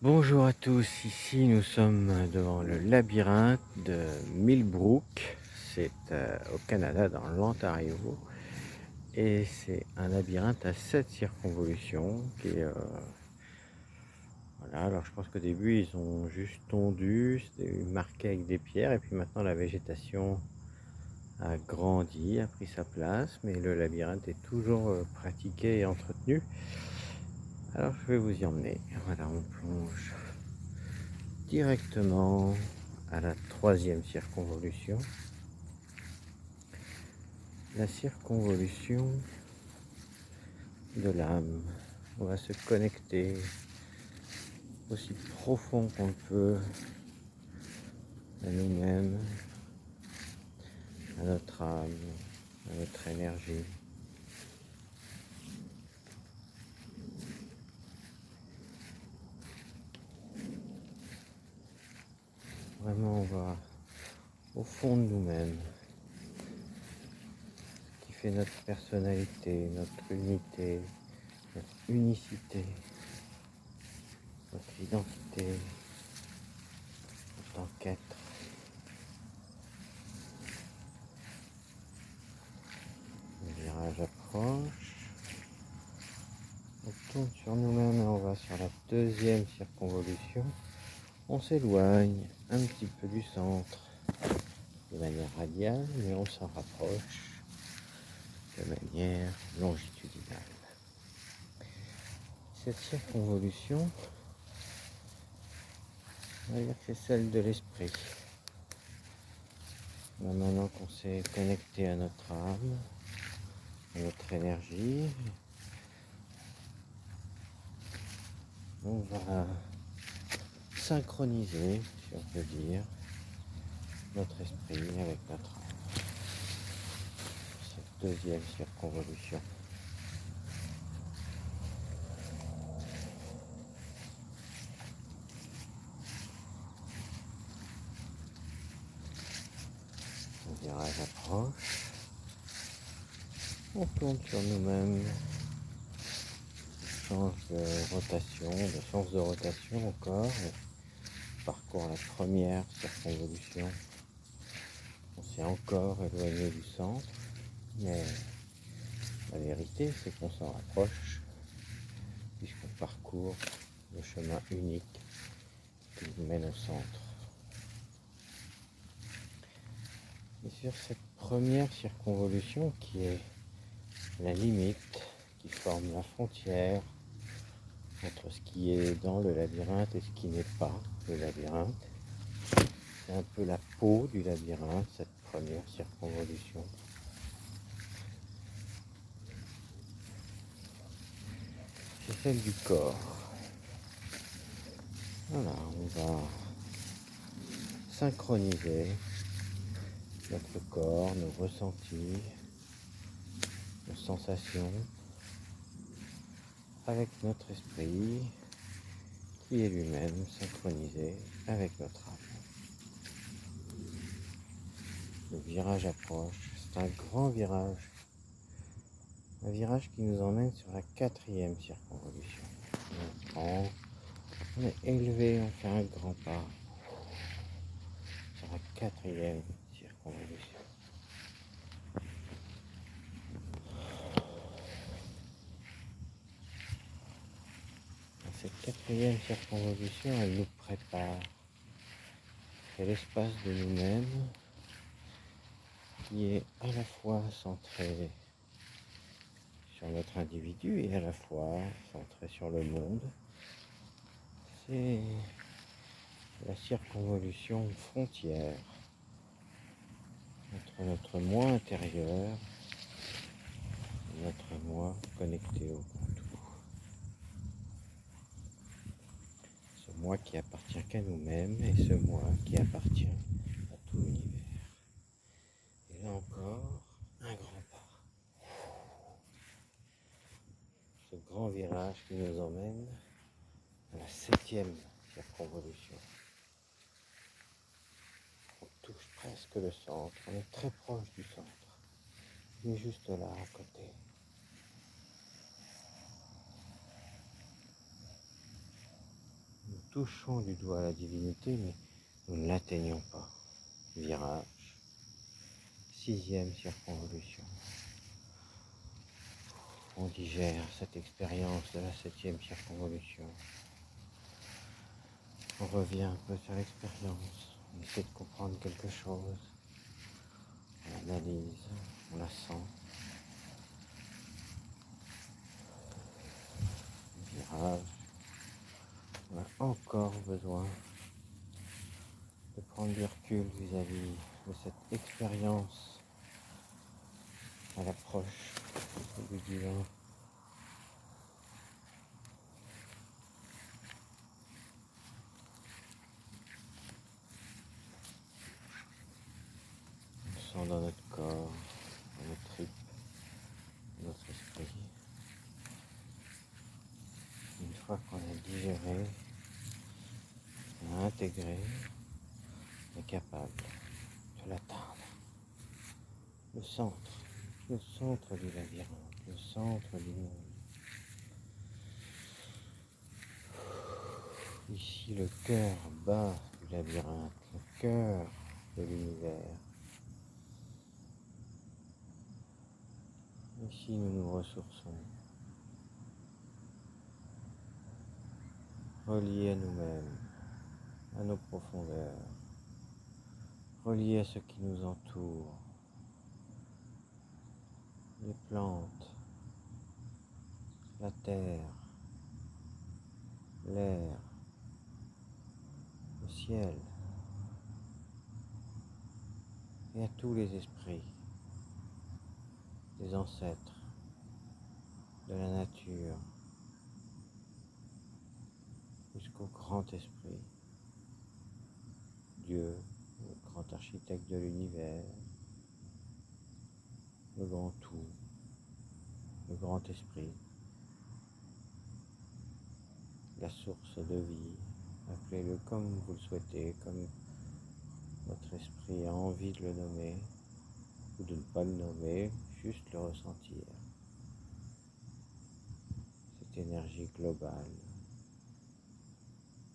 Bonjour à tous, ici nous sommes devant le labyrinthe de Millbrook, c'est au Canada dans l'Ontario et c'est un labyrinthe à 7 circonvolutions qui est, voilà, alors je pense qu'au début ils ont juste tondu, c'était marqué avec des pierres et puis maintenant la végétation a grandi, a pris sa place, mais le labyrinthe est toujours pratiqué et entretenu. Alors je vais vous y emmener, voilà, on plonge directement à la 3e circonvolution, la circonvolution de l'âme. On va se connecter aussi profond qu'on le peut à nous-mêmes, à notre âme, à notre énergie. Vraiment, on va au fond de nous-mêmes, ce qui fait notre personnalité, notre unité, notre unicité, notre identité en tant qu'être. Le virage approche, on tourne sur nous-mêmes et on va sur la 2e circonvolution. On s'éloigne un petit peu du centre de manière radiale, mais on s'en rapproche de manière longitudinale. Cette circonvolution, on va dire que c'est celle de l'esprit. Maintenant qu'on s'est connecté à notre âme, à notre énergie, on va synchroniser, si on peut dire, notre esprit avec notre âme. Cette 2e circonvolution. Le virage approche. On tourne sur nous-mêmes, change de rotation, de sens de rotation encore, on parcourt la 1re circonvolution. On s'est encore éloigné du centre, mais la vérité c'est qu'on s'en rapproche puisqu'on parcourt le chemin unique qui nous mène au centre. Et sur cette 1re circonvolution qui est la limite, qui forme la frontière entre ce qui est dans le labyrinthe et ce qui n'est pas le labyrinthe. C'est un peu la peau du labyrinthe, cette 1re circonvolution. C'est celle du corps. Voilà, on va synchroniser notre corps, nos ressentis, nos sensations avec notre esprit qui est lui-même synchronisé avec notre âme. Le virage approche, c'est un grand virage, un virage qui nous emmène sur la 4e circonvolution. On est élevé, on fait un grand pas sur la 4e circonvolution. Cette 4e circonvolution, elle nous prépare. C'est l'espace de nous-mêmes qui est à la fois centré sur notre individu et à la fois centré sur le monde. C'est la circonvolution frontière entre notre moi intérieur et notre moi connecté au grand tout. Ce moi qui appartient qu'à nous-mêmes et ce moi qui appartient à tout l'univers. Et là encore, un grand pas. Ce grand virage qui nous emmène à la 7e circonvolution. On touche presque le centre, on est très proche du centre. Il est juste là à côté. touchons du doigt la divinité, mais nous ne l'atteignons pas. Virage, 6e circonvolution. On digère cette expérience de la 7e circonvolution. On revient un peu sur l'expérience, on essaie de comprendre quelque chose, on analyse, on la sent. Virage, on a encore besoin de prendre du recul vis-à-vis de cette expérience à l'approche du divin. On sent dans notre corps, dans notre tripes, notre esprit. Une fois qu'on a digéré, on a intégré, on est capable de l'atteindre. Le centre du labyrinthe, le centre du monde. Ici, le cœur bas du labyrinthe, le cœur de l'univers. Ici, nous nous ressourçons, reliés à nous-mêmes, à nos profondeurs, reliés à ce qui nous entoure, les plantes, la terre, l'air, le ciel, et à tous les esprits, des ancêtres, de la nature, jusqu'au grand esprit, Dieu, le grand architecte de l'univers, le grand tout, le grand esprit, la source de vie, appelez-le comme vous le souhaitez, comme votre esprit a envie de le nommer, ou de ne pas le nommer, juste le ressentir. Cette énergie globale,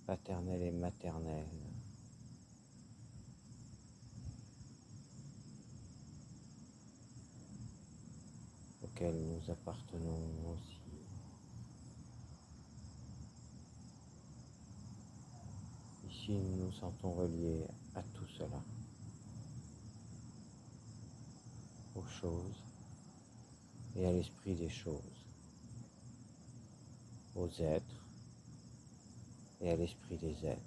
paternelle et maternelle, auquel nous appartenons aussi. Ici, nous nous sentons reliés à tout cela, aux choses et à l'esprit des choses, aux êtres et à l'esprit des êtres.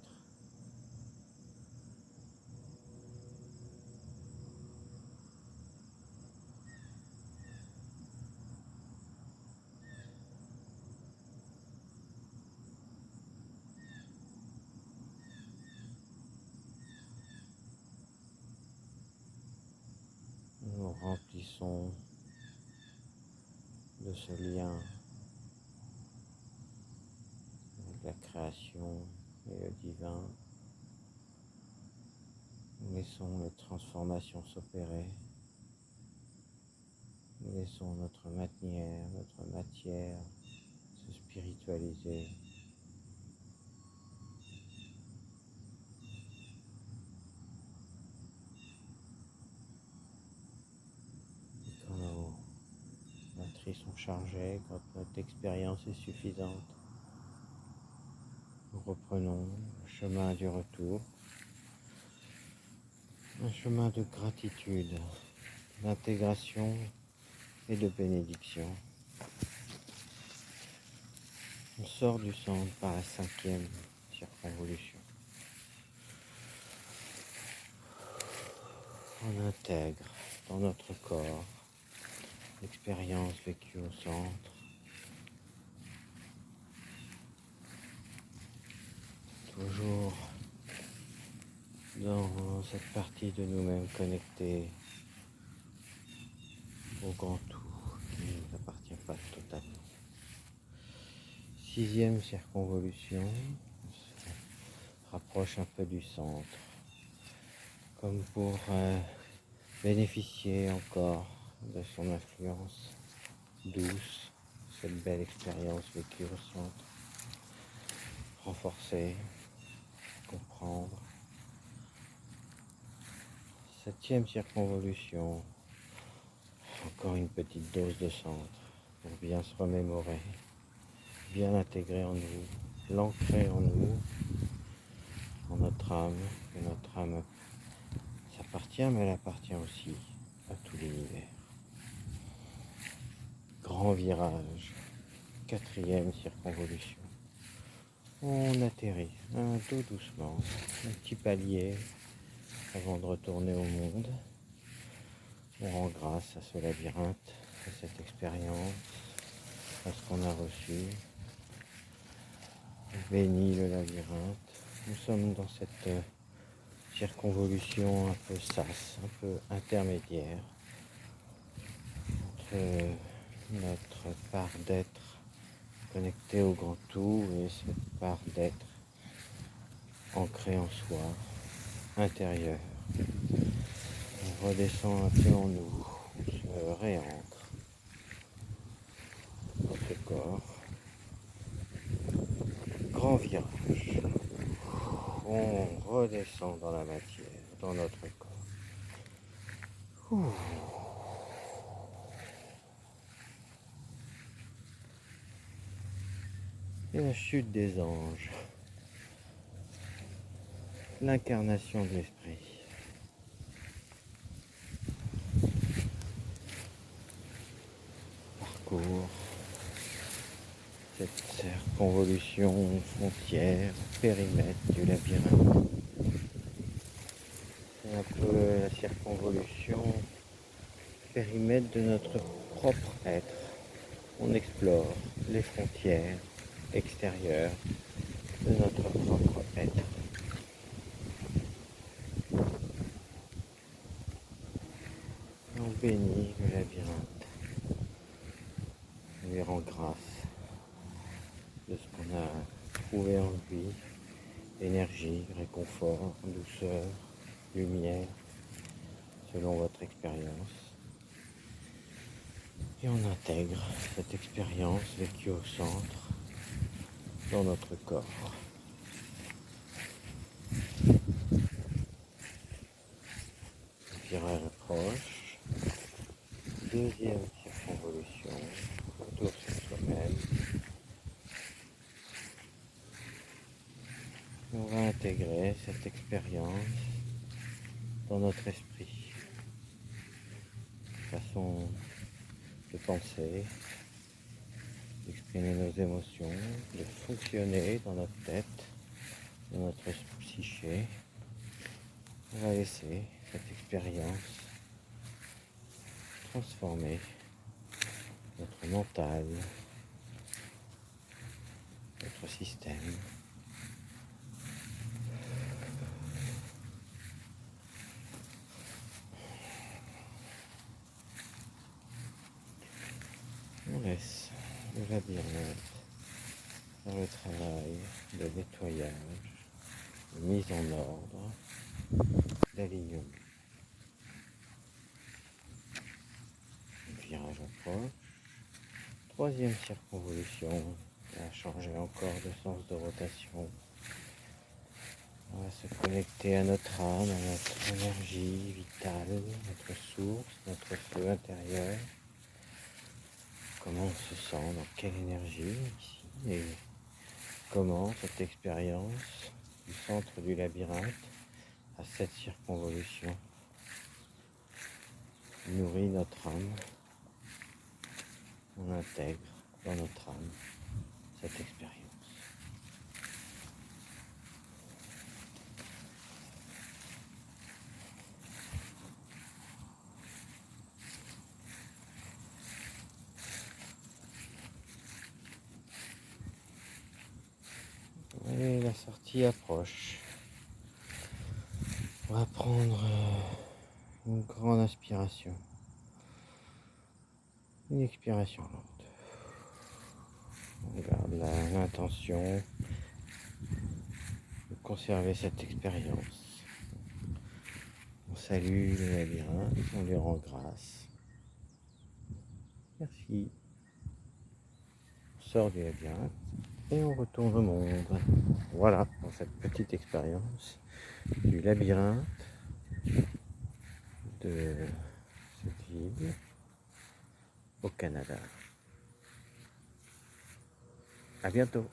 Nous nous remplissons de ce lien avec la création et le divin. Nous laissons les transformations s'opérer. Nous laissons notre matière se spiritualiser. Et quand nos batteries sont chargées, quand notre expérience est suffisante, nous reprenons le chemin du retour, un chemin de gratitude, d'intégration et de bénédiction. On sort du centre par la 5e circonvolution. On intègre dans notre corps l'expérience vécue au centre. Toujours dans cette partie de nous-mêmes connectée au grand tout qui ne nous appartient pas totalement. 6e circonvolution, on se rapproche un peu du centre, comme pour bénéficier encore de son influence douce, cette belle expérience vécue au centre, renforcée comprendre. 7e circonvolution. Encore une petite dose de centre pour bien se remémorer, bien l'intégrer en nous, l'ancrer en nous, en notre âme. Et notre âme s'appartient, mais elle appartient aussi à tout l'univers. Grand virage, 4e circonvolution. On atterrit un tout doucement, un petit palier avant de retourner au monde. On rend grâce à ce labyrinthe, à cette expérience, à ce qu'on a reçu. On bénit le labyrinthe. Nous sommes dans cette circonvolution un peu sas, un peu intermédiaire entre notre part d'être connectée au grand tout et cette part d'être ancrée en soi, intérieure. On redescend un peu en nous, on se réancre dans ce corps. Grand virage. On redescend dans la matière, dans notre corps. Ouh. Et la chute des anges. L'incarnation de l'esprit. Parcours cette circonvolution frontière, périmètre du labyrinthe. C'est un peu la circonvolution périmètre de notre propre être. On explore les frontières extérieures de notre propre être. On bénit le labyrinthe. On lui rend grâce de ce qu'on a trouvé en lui, énergie, réconfort, douceur, lumière, selon votre expérience. Et on intègre cette expérience vécue au centre dans notre corps. Le virage approche. 2e circonvolution, retour sur soi-même. On va intégrer cette expérience dans notre esprit, façon de penser, d'exprimer nos émotions, de fonctionner dans notre tête, dans notre psyché. On va laisser cette expérience transformer notre mental, notre système. On laisse le labyrinthe faire le travail de nettoyage, de mise en ordre, d'alignement. Le virage approche. 3e circonvolution, on va changer encore de sens de rotation. On va se connecter à notre âme, à notre énergie vitale, notre source, notre feu intérieur. Comment on se sent, dans quelle énergie ici, et comment cette expérience du centre du labyrinthe à cette circonvolution nourrit notre âme. On intègre dans notre âme cette expérience. Et la sortie approche. On va prendre une grande inspiration. Une expiration lente. On garde l'intention de conserver cette expérience. On salue le labyrinthe, on lui rend grâce. Merci. On sort du labyrinthe. et on retourne au monde. Voilà, dans cette petite expérience du labyrinthe de cette ville au Canada. À bientôt.